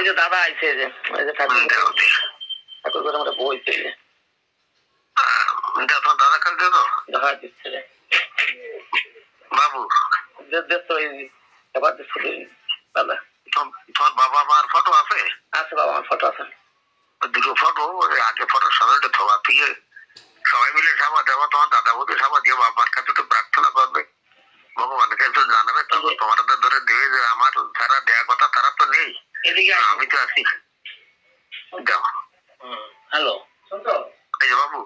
এই যে দাদা আইছে, যে এই যে ঠাকুর করে আমরা বইছে দাদা কাল দে তো দেখা দিচ্ছে রে বাবু, দেখতো এবার দিচ্ছে দাদা। তোমার বাবা মার ফটো আছে? আছে, বাবা মার ফটো আছে, দুটো ফটো। আগে ফটোর সামনে থবা থেকে সবাই মিলে সাবা দেবো, তোমার দাদা বৌদি সাবা দিয়ে বাবার কাছে তো প্রার্থনা করবে, ভগবানের কাছে জানাবে। তো তোমার ধরে দেবে যে আমার যারা দেয়া কথা তারা তো নেই, আমি তো আছি। যাও। হ্যালো এই যে বাবু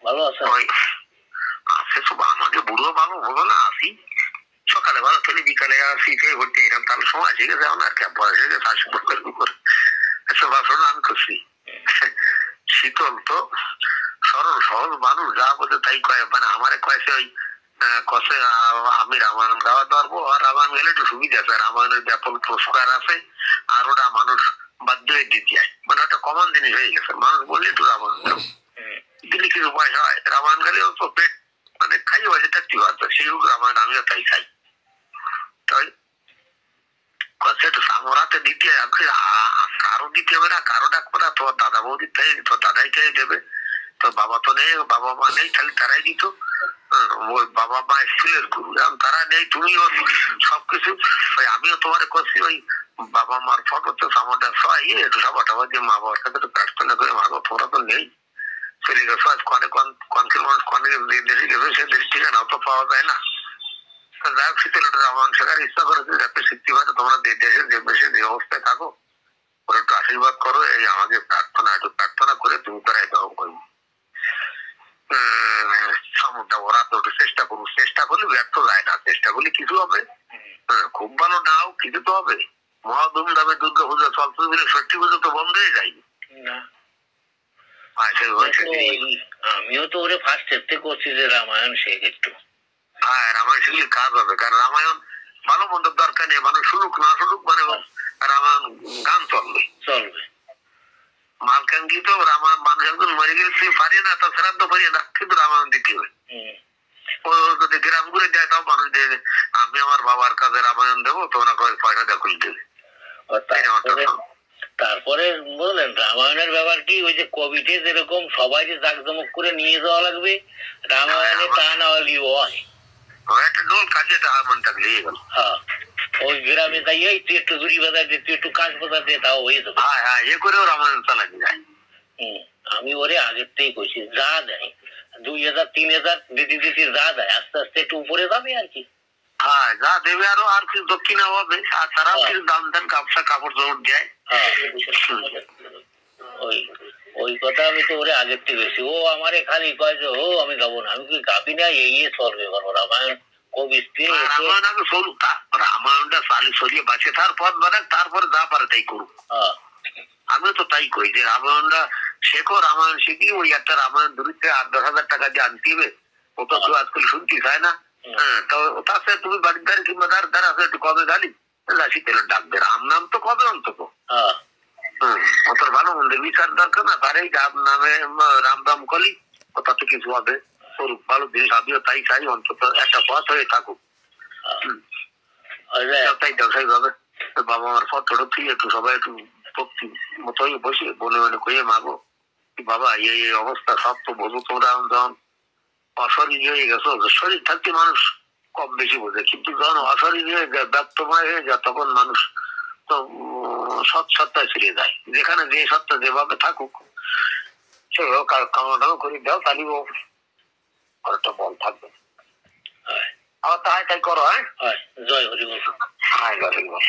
ভালো আছে? ওই আছে সব, আমাকে বুড়ো ভালো বলো না, আসি সকালে ভালো চলে বিকালে আসি, হচ্ছে এরকম তাহলে সময় ঠিক আছে আমার আর কি বয়স হয়ে গেছে 80 বছরের উপর। এসব আসলে আমি করছি। শীতল তো সরল সহজ মানুষ, যা বলতে তাই কয়, মানে আমারে কয়েছে ওই কষে আমি রামায়ণ গাওয়া পারবো, আর রামায়ণ গেলে একটু সুবিধা আছে, রামায়ণের ব্যাপক পুরস্কার আছে, আর ওটা মানুষ বাধ্য হয়ে দিতে যায়, মানে একটা কমন জিনিস হয়ে গেছে, মানুষ বললে একটু রামায়ণ দাও দিলে কিছু পয়সা হয়, রামায়ণ গেলে অল্প পেট মানে খাই বাজে থাকতে পারতো, সেই হোক রামায়ণ আমিও তাই খাই। তাই সামরাতে দিতে কারো দিতে হবে না, কারো ডাকবো না, তোর দাদা বৌদি তোর দাদাই খেয়ে দেবে, তোর বাবা তো নেই, বাবা মা নেই, তাহলে তারাই দিত। ওই বাবা মা স্কুলের গুরু, তারা নেই, তুমিও সবকিছু। আমিও তোমার করছি ওই বাবা মার ফটো তো সামরটা সবাই একটু সবা টবা দিয়ে মা বাবার কাছে একটু প্রার্থনা করে, মা বাবা তোমরা তো নেই, চলে গেছো আজ অনেক কনকের মানুষ অনেক দেশে গেছে, সে দেশ ঠিকানাও তো পাওয়া যায় না। যাই হোক শীতলটা রামায়ণ শেখার ইচ্ছা করেছে যাতে শিখতে পারে, তোমরা দেশের যে দেশে যে অবস্থায় থাকো ওরা একটু আশীর্বাদ করো, এই আমাদের প্রার্থনা একটু প্রার্থনা করে তুমি করাই দাও। ওই সামুদ্রা ওরা তো একটু চেষ্টা করুক, চেষ্টা করলে ব্যর্থ যায় না, চেষ্টা করলে কিছু হবে। খুব ভালো নাও কিছু তো হবে। মহা ধুমধামে দুর্গা পুজো চলতে দিলে ষষ্ঠী পুজো তো বন্ধ হয়ে যায় না। আমিও তো ওরে ফার্স্ট স্টেপতে করছি যে রামায়ণ শেখ একটু। হ্যাঁ, রামায়ণ শিখলে কাজ হবে, কারণ রামায়ণ ভালো মন্দের দরকার নেই, মানুষ শুনুক না শুনুক, মানে রামায়ণ গান চলবে চলবে। মালকান গীত রামায়ণ, মানুষ একজন মরে গেলে তুই পারিয়ে না, তার শ্রাদ্ধ পারিয়ে না, কিন্তু রামায়ণ দিতে হবে। যদি গ্রাম ঘুরে যায় তাও মানুষ দেবে, আমি আমার বাবার কাছে রামায়ণ দেবো, তোমরা পয়সা দিয়ে খুলে দেবে। তারপরে বললেন রামায়ণের ব্যাপার কি, ওই যে কবিতে যেরকম সবাই যে জাকজমক করে নিয়ে যাওয়া লাগবে, রামায়ণে তা না হলেও হয় একটা ডোল কাছে হারমোনটা নিয়ে গেল। হ্যাঁ, ওই গ্রামে যাই তুই একটু জুড়ি বাজার দিয়ে, তুই একটু কাজ বাজার দিয়ে, তাও হয়ে যাবে। হ্যাঁ হ্যাঁ, এ করেও রামায়ণ চালাতে যায়। আমি ওরে আগের থেকেই কইছি, যা দেয় 2000 3000 দিদি দিদি যা দেয় আস্তে আস্তে একটু উপরে যাবে আর কি। হ্যাঁ, যা দেবে আরো আর কিছু দক্ষিণা হবে, আর তারাও কিছু দাম দেন, কাপড় জোর দেয়। ওই কথা আমি তো ওরে আগের থেকে গেছি, ও আমারে খালি কয় যে ও আমি যাবো না, আমি কি গাবি না, এই চলবে রামায়ণ কবি রামায়ণ আগে চলুক, রামায়ণটা চালি সরিয়ে বাঁচে তার পথ বানাক, তারপরে যা পারে তাই করুক। আমিও তো তাই কই যে রামায়ণটা শেখো, রামায়ণ শিখি, ওই একটা রামায়ণ ধরিতে 8-10 হাজার টাকা দিয়ে আনতে হবে, ও তো কেউ আজকাল শুনতে চায় না। হ্যাঁ, তো তার সাথে তুমি বাড়ির ধারে কিংবা তার আছে একটু কবে গালি রাশি তেলের ডাক দে, রাম নাম তো কবে অন্তত। অত ভালো মন্দ বিচার দরকার না, তার এই রাম নামে রাম রাম কলি তাতে কিছু হবে, করুক ভালো জিনিস, আমিও তাই চাই, অন্তত একটা পথ হয়ে থাকুক। তাই ব্যবসায়ী ভাবে বাবা মার ফটোটা ঠিক একটু সবাই একটু ভক্তি মতো বসে বলে মনে কয়ে মাগো বাবা এই অবস্থা, সব তো বোঝো তোমরা, যখন অশরীর হয়ে গেছো, শরীর থাকতে মানুষ কম বেশি বোঝে, কিন্তু যখন অশরীর হয়ে যায়, ব্যক্তময় হয়ে যায়, তখন মানুষ তো সৎ সত্তায় ফিরে যায়, যেখানে যে সত্তা যেভাবে থাকুক সেভাবে কামনা করে দাও, তাহলেও একটা বল থাকবে। আবার তাই তাই করো। হ্যাঁ, জয় হরি বল। হ্যাঁ, জয় হরি বল।